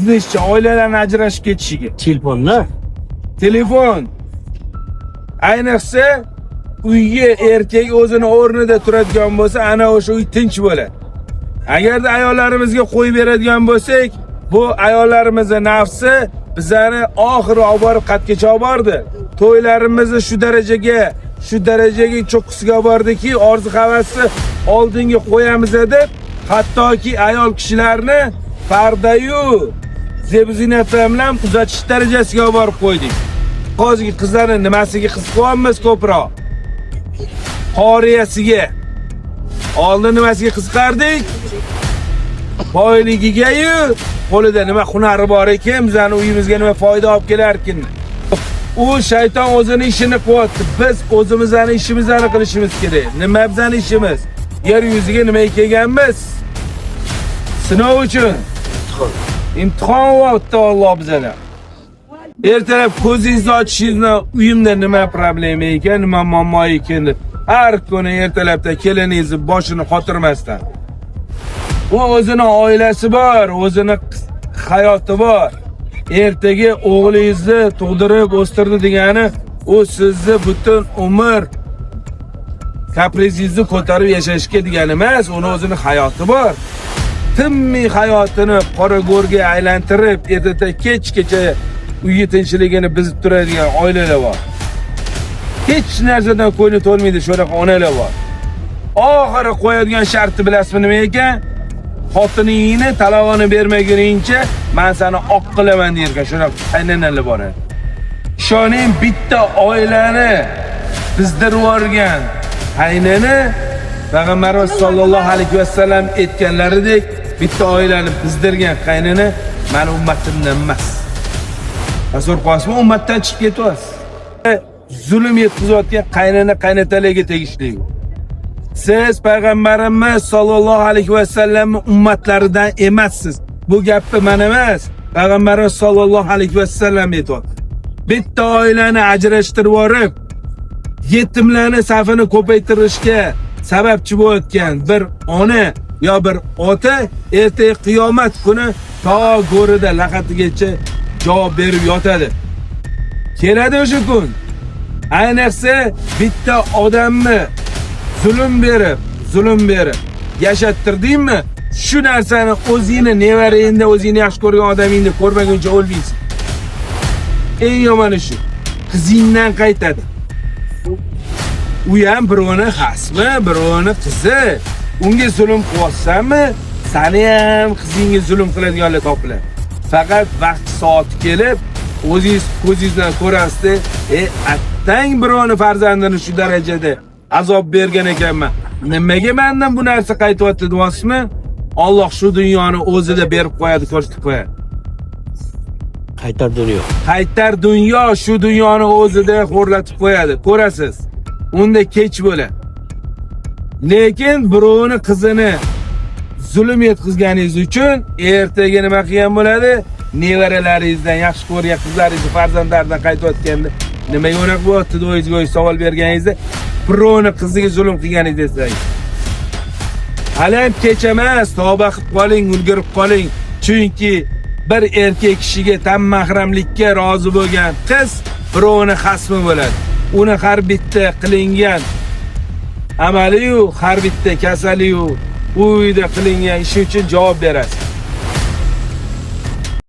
bizneshchi oilalarning ajrashib ketishiga. Telefon. Ayniqsa uyga erkak o'zini o'rnida turadigan bo'lsa, ana o'sha uy tinch bo'ladi. Agarda ayollarimizga qo'yib beradigan bo'lsak, bu ayollarimizning nafsi bizani oxiri olib borib qatgacha olib bordi. To'ylarimizni shu darajaga cho'qqisiga olib bordiki, orzu havasi oldinga qo'yamiz deb, hattoki ayol kishilarni fardayu zeb-ziynatlar bilan uzatish darajasiga olib borib qo'ydik. Hozirgi qizlarni nimasiga qiziqyapmiz ko'proq? Qoriyasiga. Oldin nimasiga qiziqardik? Boyligiga-yu, qo'lida nima hunari bor ekan, bizning uyimizga nima foyda olib kelarkin. U shayton o'zining ishini qilyapti. Biz o'zimizning ishimizni qilishimiz kerak. Nima bizning ishimiz? Yer yuziga nimaga kelganmiz? Sinov uchun. Imtihon vaqti Alloh bizlarga. Ertalab ko'zingizni ochishingizni uyimda nima problema ekan, nima muammo ekan deb har kuni ertalabda keliningizni boshini qotirmasdan. U o'zining oilasi bor, o'zining hayoti bor. Ertaga o'g'lingizni tug'dirib o'stirdi degani, u sizni butun umr kaprizingizni ko'tarib yashashga degani emas, uning o'zining hayoti bor. Tinmay hayotini qora go'rga aylantirib, ertaga kechgacha uyi tinchligini bizib turadigan oilalar bor. Hech narsadan ko'ngli to'lmaydi shunaqa onalar bor. Oxiri qo'yadigan sharti bilasizmi nima ekan? Xotiningni talovini bermaguningcha men seni oq qilaman dergan shunaqa qaynanalar bor. Ishoning, bitta oilani bizdirib yuborgan qaynana Payg'ambarimiz sollallohu alayhi vasallam aytganlaridek, bitta oilani bizdirgan qaynana meni ummatimdan emas. Asur qosmi ummatdan chiqib ketyapsiz. Zulm yetkazayotgan qaynatalarga tegishli. Siz Payg'ambarimiz sollallohu alayhi vasallamning ummatlaridan emassiz. Bu gapni men emas, Payg'ambarimiz sollallohu alayhi vasallam aytadi. Bitta oilani ajrashtirib yuborib, yetimlarning safini ko'paytirishga sababchi bo'layotgan bir ona yo bir ota ertaga qiyomat kuni to go'rida laqatigacha javob berib yotadi. Keladi o'sha kun. Ayniqsa bitta odamni zulm berib yashattirdingmi, shu narsani o'zingni nevarangda, o'zingni yaxshi ko'rgan odamingni ko'rmaguncha o'lmaysiz. Eng yomoni shu. Qizingdan qaytadi. U ham birovni xasmi, birovni qizi. Unga zulm qilyapsanmi, seni ham qizingga zulm qiladiganlar topiladi. Faqat vaqt soati kelib, o'zingiz ko'zingizdan ko'rasiz, attang birovni farzandini shu darajada azob bergan ekanman. Nimaga mendan bu narsa qaytyapti deyapsizmi? Alloh shu dunyoni o'zida berib qo'yadi, ko'rsatib qo'yadi. Qaytar dunyo shu dunyoni o'zida xo'rlatib qo'yadi, ko'rasiz. Unda kech bo'ladi. Lekin birovni qizini zulm yetkazganingiz uchun ertaga nima qilgan bo'ladi? Nevaralaringizdan, yaxshi ko'rgan qizlaringiz, farzandlaridan qaytayotganda nimaga unaqa bo'lyapti deb savol berganingizda, birovni qiziga zulm qilganingizni eslang. Hali ham kech emas, tavba qilib qoling, ulgurib qoling. Chunki bir erkak kishiga tam mahramlikka rozi bo'lgan qiz birovni xasmi bo'ladi. Uni har bitta qilingan amali-yu, har bitta kasali-yu, uyda qilingan ishi uchun javob berasiz.